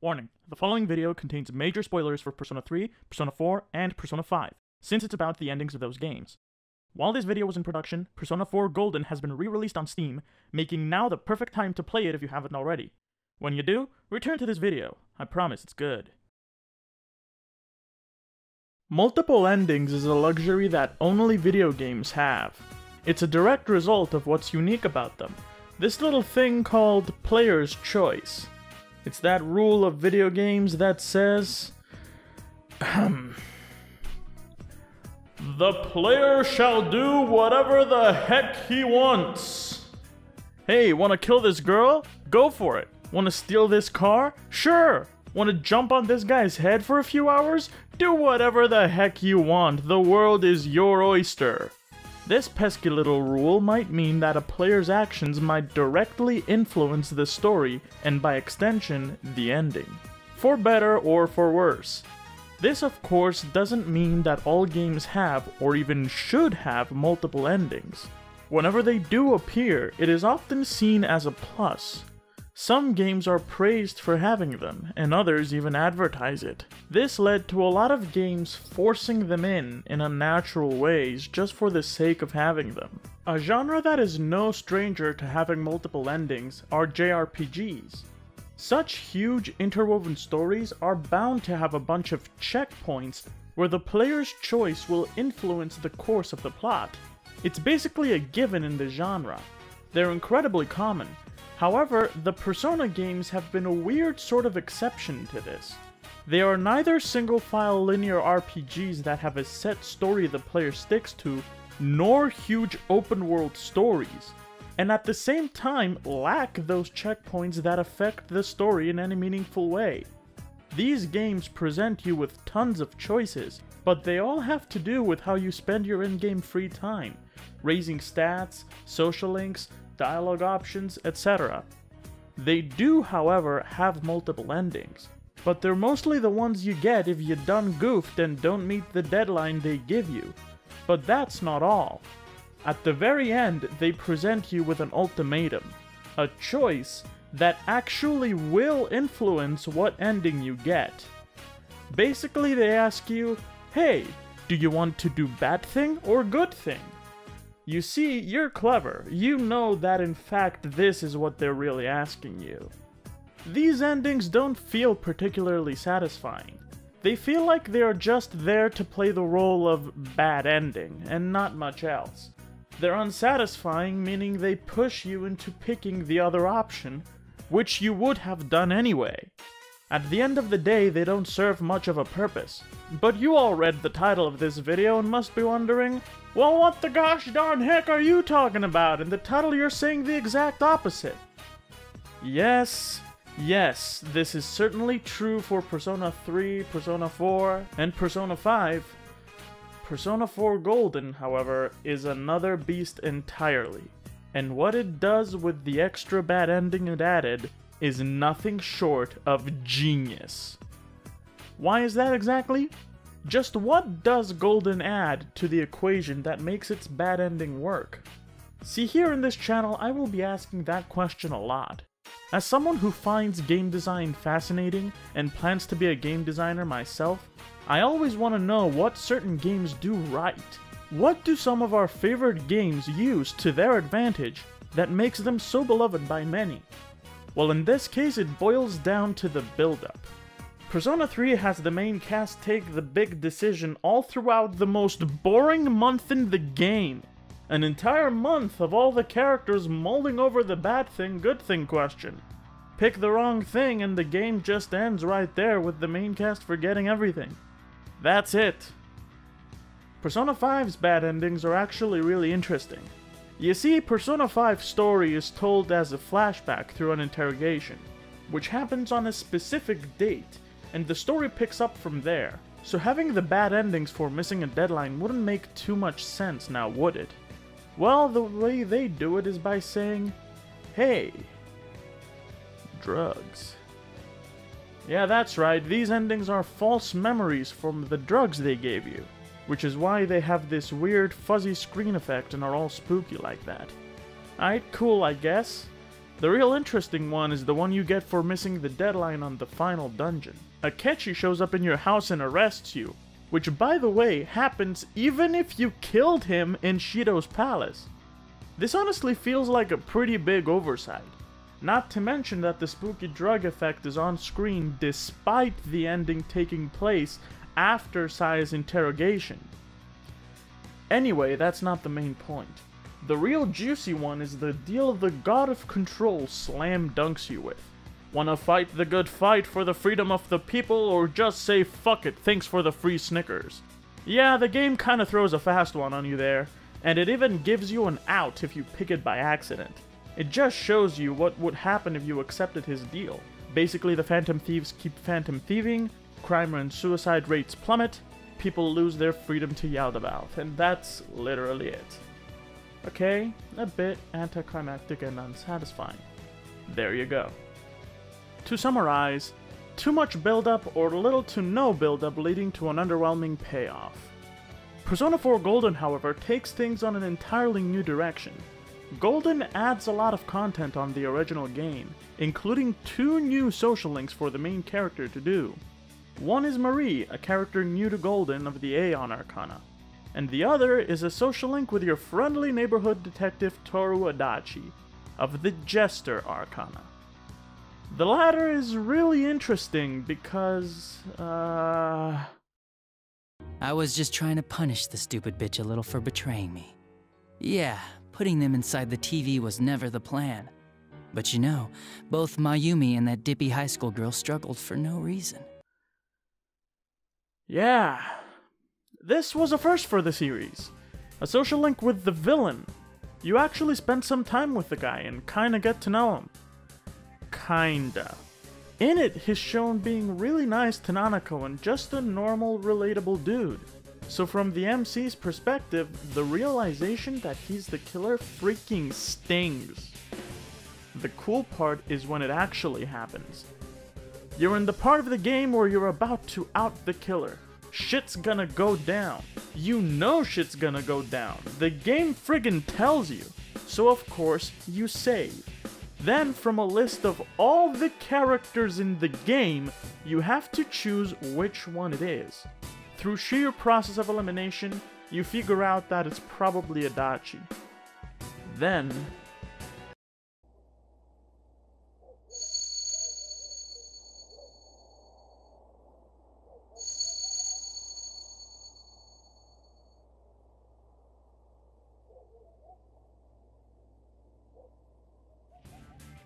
Warning, the following video contains major spoilers for Persona 3, Persona 4, and Persona 5, since it's about the endings of those games. While this video was in production, Persona 4 Golden has been re-released on Steam, making now the perfect time to play it if you haven't already. When you do, return to this video. I promise it's good. Multiple endings is a luxury that only video games have. It's a direct result of what's unique about them, this little thing called player's choice. It's that rule of video games that says, the player shall do whatever the heck he wants. Hey, wanna kill this girl? Go for it. Wanna steal this car? Sure. Wanna jump on this guy's head for a few hours? Do whatever the heck you want. The world is your oyster. This pesky little rule might mean that a player's actions might directly influence the story, and by extension, the ending. For better or for worse. This, of course, doesn't mean that all games have, or even should have, multiple endings. Whenever they do appear, it is often seen as a plus. Some games are praised for having them, and others even advertise it. This led to a lot of games forcing them in unnatural ways just for the sake of having them. A genre that is no stranger to having multiple endings are JRPGs. Such huge interwoven stories are bound to have a bunch of checkpoints where the player's choice will influence the course of the plot. It's basically a given in the genre. They're incredibly common. However, the Persona games have been a weird sort of exception to this. They are neither single-file linear RPGs that have a set story the player sticks to, nor huge open-world stories, and at the same time lack those checkpoints that affect the story in any meaningful way. These games present you with tons of choices, but they all have to do with how you spend your in-game free time, raising stats, social links, dialogue options, etc. They do, however, have multiple endings, but they're mostly the ones you get if you done goofed and don't meet the deadline they give you. But that's not all. At the very end, they present you with an ultimatum, a choice that actually will influence what ending you get. Basically, they ask you, hey, do you want to do bad thing or good thing? You see, you're clever. You know that in fact this is what they're really asking you. These endings don't feel particularly satisfying. They feel like they are just there to play the role of bad ending, and not much else. They're unsatisfying, meaning they push you into picking the other option, which you would have done anyway. At the end of the day, they don't serve much of a purpose. But you all read the title of this video and must be wondering, well, what the gosh darn heck are you talking about? In the title you're saying the exact opposite. Yes, this is certainly true for Persona 3, Persona 4, and Persona 5. Persona 4 Golden, however, is another beast entirely. And what it does with the extra bad ending it added is nothing short of genius. Why is that exactly? Just what does Golden add to the equation that makes its bad ending work? See, here in this channel, I will be asking that question a lot. As someone who finds game design fascinating and plans to be a game designer myself, I always want to know what certain games do right. What do some of our favorite games use to their advantage that makes them so beloved by many? Well, in this case, it boils down to the build-up. Persona 3 has the main cast take the big decision all throughout the most boring month in the game. An entire month of all the characters mulling over the bad thing, good thing question. Pick the wrong thing and the game just ends right there with the main cast forgetting everything. That's it. Persona 5's bad endings are actually really interesting. You see, Persona 5's story is told as a flashback through an interrogation, which happens on a specific date, and the story picks up from there. So having the bad endings for missing a deadline wouldn't make too much sense now, would it? Well, the way they do it is by saying, hey, drugs. Yeah, that's right, these endings are false memories from the drugs they gave you, which is why they have this weird fuzzy screen effect and are all spooky like that. Alright, cool, I guess. The real interesting one is the one you get for missing the deadline on the final dungeon. Akechi shows up in your house and arrests you, which by the way happens even if you killed him in Shido's palace. This honestly feels like a pretty big oversight. Not to mention that the spooky drug effect is on screen despite the ending taking place after Sai's interrogation. Anyway, that's not the main point. The real juicy one is the deal the God of Control slam dunks you with. Wanna fight the good fight for the freedom of the people, or just say fuck it, thanks for the free Snickers? Yeah, the game kinda throws a fast one on you there, and it even gives you an out if you pick it by accident. It just shows you what would happen if you accepted his deal. Basically, the Phantom Thieves keep phantom thieving, crime and suicide rates plummet, people lose their freedom to yell about, and that's literally it. Okay, a bit anticlimactic and unsatisfying. There you go. To summarize, too much build-up or little to no build-up leading to an underwhelming payoff. Persona 4 Golden, however, takes things on an entirely new direction. Golden adds a lot of content on the original game, including 2 new social links for the main character to do. One is Marie, a character new to Golden of the Aeon Arcana, and the other is a social link with your friendly neighborhood detective Tohru Adachi, of the Jester Arcana. The latter is really interesting because, I was just trying to punish the stupid bitch a little for betraying me. Yeah, putting them inside the TV was never the plan. But you know, both Mayumi and that dippy high school girl struggled for no reason. Yeah. This was a first for the series. A social link with the villain. You actually spend some time with the guy and kinda get to know him. Kinda. In it, he's shown being really nice to Nanako and just a normal, relatable dude. So from the MC's perspective, the realization that he's the killer freaking stings. The cool part is when it actually happens. You're in the part of the game where you're about to out the killer. Shit's gonna go down. You know shit's gonna go down. The game friggin' tells you. So of course, you save. Then from a list of all the characters in the game, you have to choose which one it is. Through sheer process of elimination, you figure out that it's probably Adachi. Then...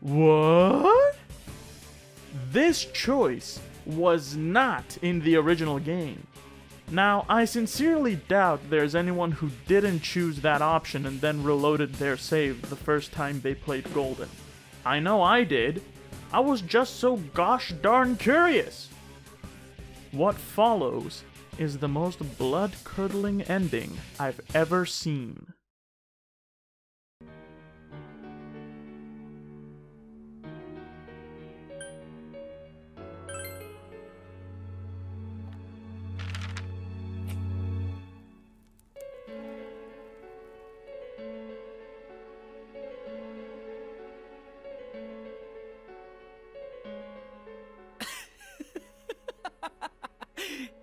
What? This choice was not in the original game. Now, I sincerely doubt there's anyone who didn't choose that option and then reloaded their save the first time they played Golden. I know I did. I was just so gosh darn curious. What follows is the most blood-curdling ending I've ever seen.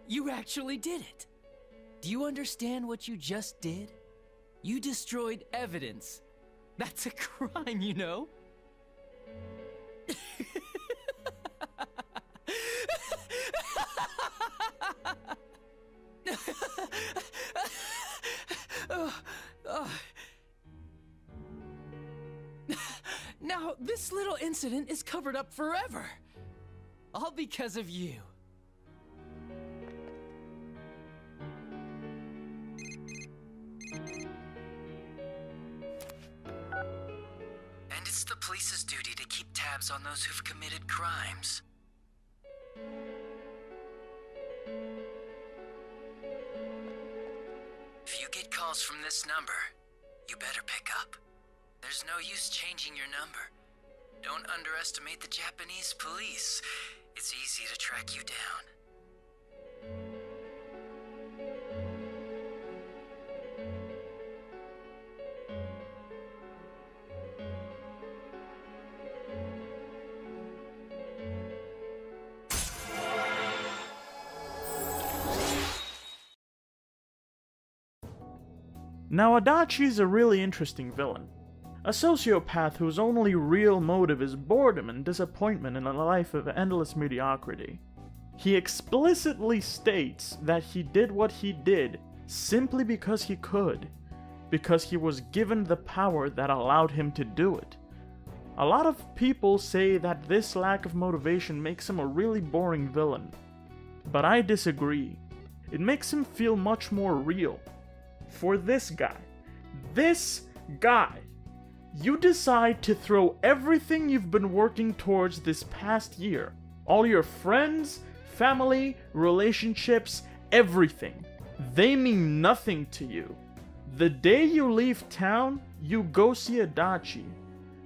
You actually did it! Do you understand what you just did? You destroyed evidence. That's a crime, you know? Now, this little incident is covered up forever. All because of you. And it's the police's duty to keep tabs on those who've committed crimes. If you get calls from this number, you better pick up. There's no use changing your number. Don't underestimate the Japanese police. It's easy to track you down. Now Adachi's a really interesting villain. A sociopath whose only real motive is boredom and disappointment in a life of endless mediocrity. He explicitly states that he did what he did simply because he could, because he was given the power that allowed him to do it. A lot of people say that this lack of motivation makes him a really boring villain, but I disagree. It makes him feel much more real. For this guy, you decide to throw everything you've been working towards this past year, all your friends, family, relationships, everything. They mean nothing to you. The day you leave town, you go see Adachi.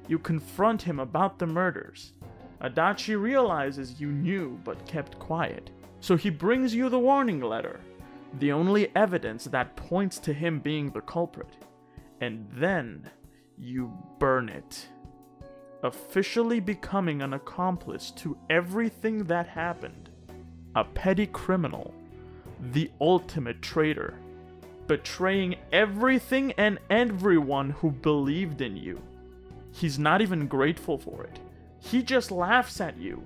You confront him about the murders. Adachi realizes you knew but kept quiet, so he brings you the warning letter, the only evidence that points to him being the culprit. And then you burn it, officially becoming an accomplice to everything that happened. A petty criminal, the ultimate traitor, betraying everything and everyone who believed in you. He's not even grateful for it. He just laughs at you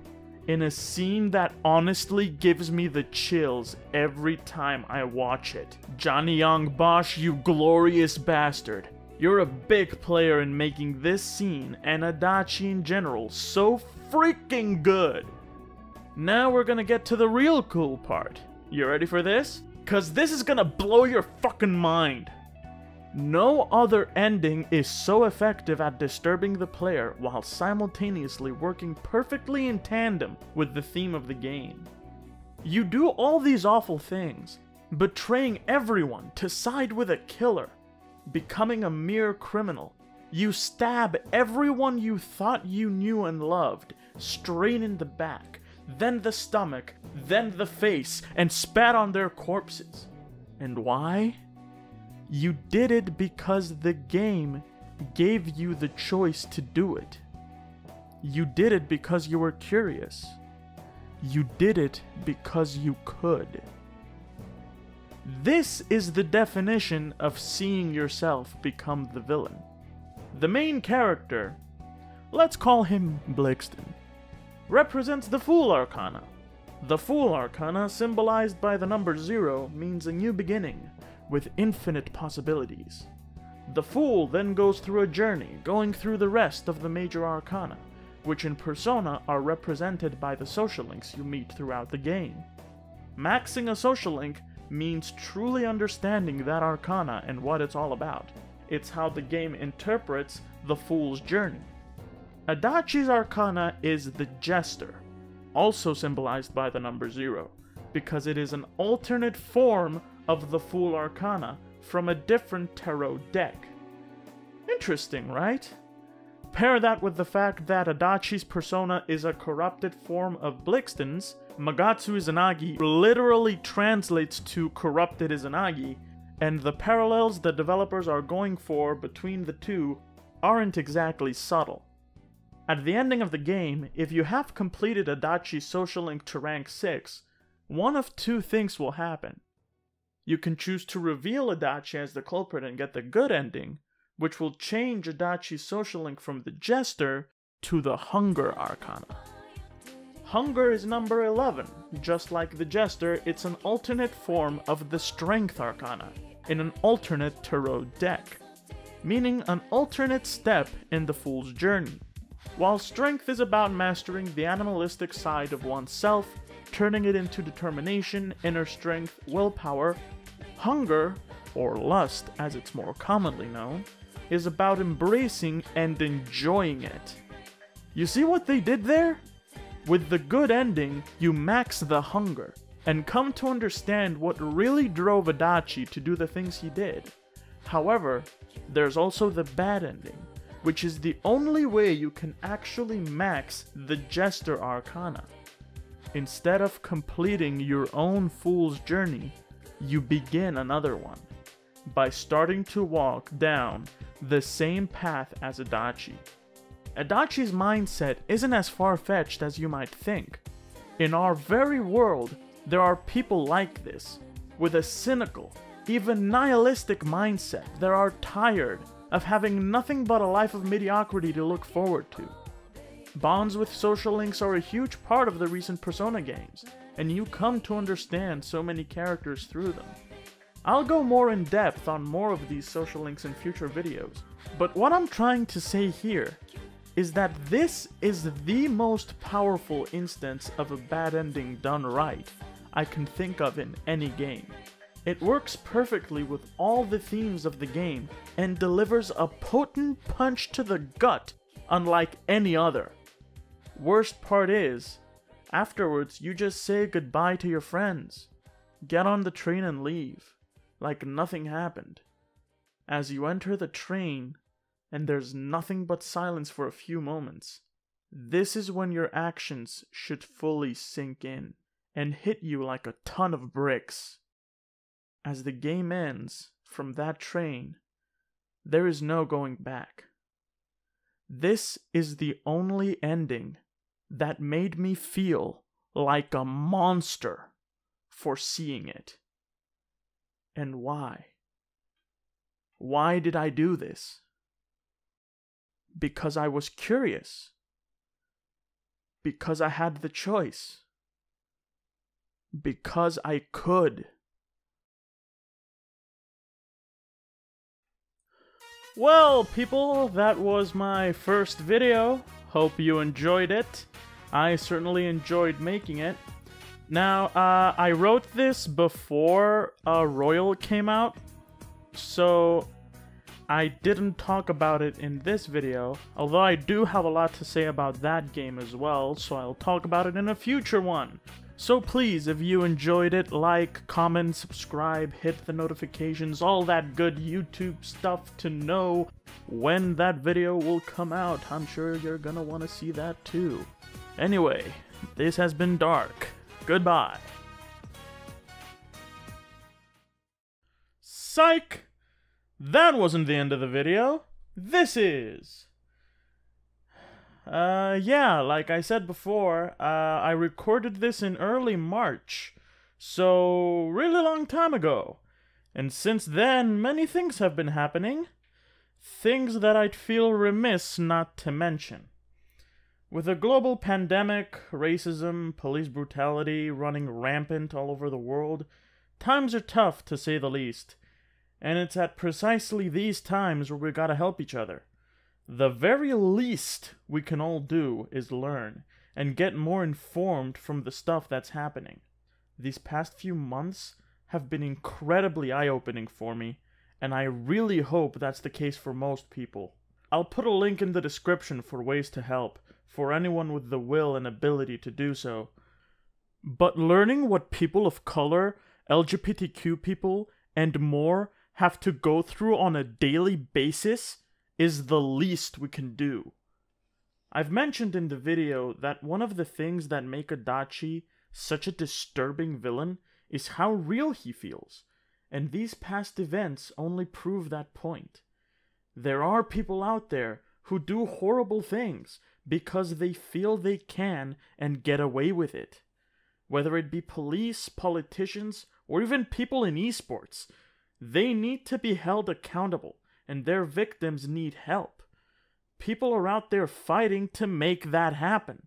in a scene that honestly gives me the chills every time I watch it. Johnny Young Bosch, you glorious bastard. You're a big player in making this scene and Adachi in general so freaking good. Now we're gonna get to the real cool part. You ready for this? 'Cause this is gonna blow your fucking mind. No other ending is so effective at disturbing the player while simultaneously working perfectly in tandem with the theme of the game. You do all these awful things, betraying everyone to side with a killer, becoming a mere criminal. You stab everyone you thought you knew and loved, straight in the back, then the stomach, then the face, and spat on their corpses. And why? You did it because the game gave you the choice to do it. You did it because you were curious. You did it because you could. This is the definition of seeing yourself become the villain. The main character, let's call him Blixton, represents the Fool Arcana. The Fool Arcana, symbolized by the number 0, means a new beginning, with infinite possibilities. The Fool then goes through a journey, going through the rest of the major arcana, which in Persona are represented by the social links you meet throughout the game. Maxing a social link means truly understanding that arcana and what it's all about. It's how the game interprets the Fool's journey. Adachi's arcana is the Jester, also symbolized by the number 0, because it is an alternate form of the Fool Arcana from a different tarot deck. Interesting, right? Pair that with the fact that Adachi's persona is a corrupted form of Blixton's. Magatsu Izanagi literally translates to corrupted Izanagi, and the parallels the developers are going for between the two aren't exactly subtle. At the ending of the game, if you have completed Adachi's social link to rank 6, one of two things will happen. You can choose to reveal Adachi as the culprit and get the good ending, which will change Adachi's social link from the Jester to the Hunger Arcana. Hunger is number 11. Just like the Jester, it's an alternate form of the Strength Arcana in an alternate tarot deck, meaning an alternate step in the Fool's journey. While Strength is about mastering the animalistic side of oneself, turning it into determination, inner strength, willpower, Hunger, or Lust as it's more commonly known, is about embracing and enjoying it. You see what they did there? With the good ending, you max the Hunger, and come to understand what really drove Adachi to do the things he did. However, there's also the bad ending, which is the only way you can actually max the Jester Arcana. Instead of completing your own Fool's journey, you begin another one, by starting to walk down the same path as Adachi. Adachi's mindset isn't as far-fetched as you might think. In our very world, there are people like this, with a cynical, even nihilistic mindset that are tired of having nothing but a life of mediocrity to look forward to. Bonds with social links are a huge part of the recent Persona games, and you come to understand so many characters through them. I'll go more in depth on more of these social links in future videos, but what I'm trying to say here is that this is the most powerful instance of a bad ending done right I can think of in any game. It works perfectly with all the themes of the game and delivers a potent punch to the gut unlike any other. Worst part is, afterwards you just say goodbye to your friends, get on the train and leave, like nothing happened. As you enter the train, and there's nothing but silence for a few moments, this is when your actions should fully sink in and hit you like a ton of bricks. As the game ends from that train, there is no going back. This is the only ending that made me feel like a monster for seeing it. And why? Why did I do this? Because I was curious. Because I had the choice. Because I could. Well, people, that was my first video. Hope you enjoyed it. I certainly enjoyed making it. Now, I wrote this before Royal came out, so I didn't talk about it in this video, although I do have a lot to say about that game as well, so I'll talk about it in a future one. So please, if you enjoyed it, like, comment, subscribe, hit the notifications, all that good YouTube stuff to know when that video will come out. I'm sure you're gonna want to see that too. Anyway, this has been Dark. Goodbye. Psych! That wasn't the end of the video. This is. Yeah, like I said before, I recorded this in early March, so really long time ago. And since then, many things have been happening. Things that I'd feel remiss not to mention. With a global pandemic, racism, police brutality running rampant all over the world, times are tough to say the least. And it's at precisely these times where we gotta help each other. The very least we can all do is learn and get more informed from the stuff that's happening. These past few months have been incredibly eye-opening for me, and I really hope that's the case for most people. I'll put a link in the description for ways to help, for anyone with the will and ability to do so. But learning what people of color, LGBTQ people, and more have to go through on a daily basis is the least we can do. I've mentioned in the video that one of the things that make Adachi such a disturbing villain is how real he feels, and these past events only prove that point. There are people out there who do horrible things because they feel they can and get away with it. Whether it be police, politicians, or even people in esports, they need to be held accountable, and their victims need help. People are out there fighting to make that happen.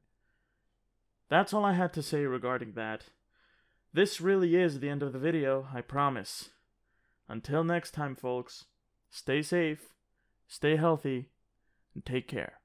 That's all I had to say regarding that. This really is the end of the video, I promise. Until next time, folks, stay safe, stay healthy, and take care.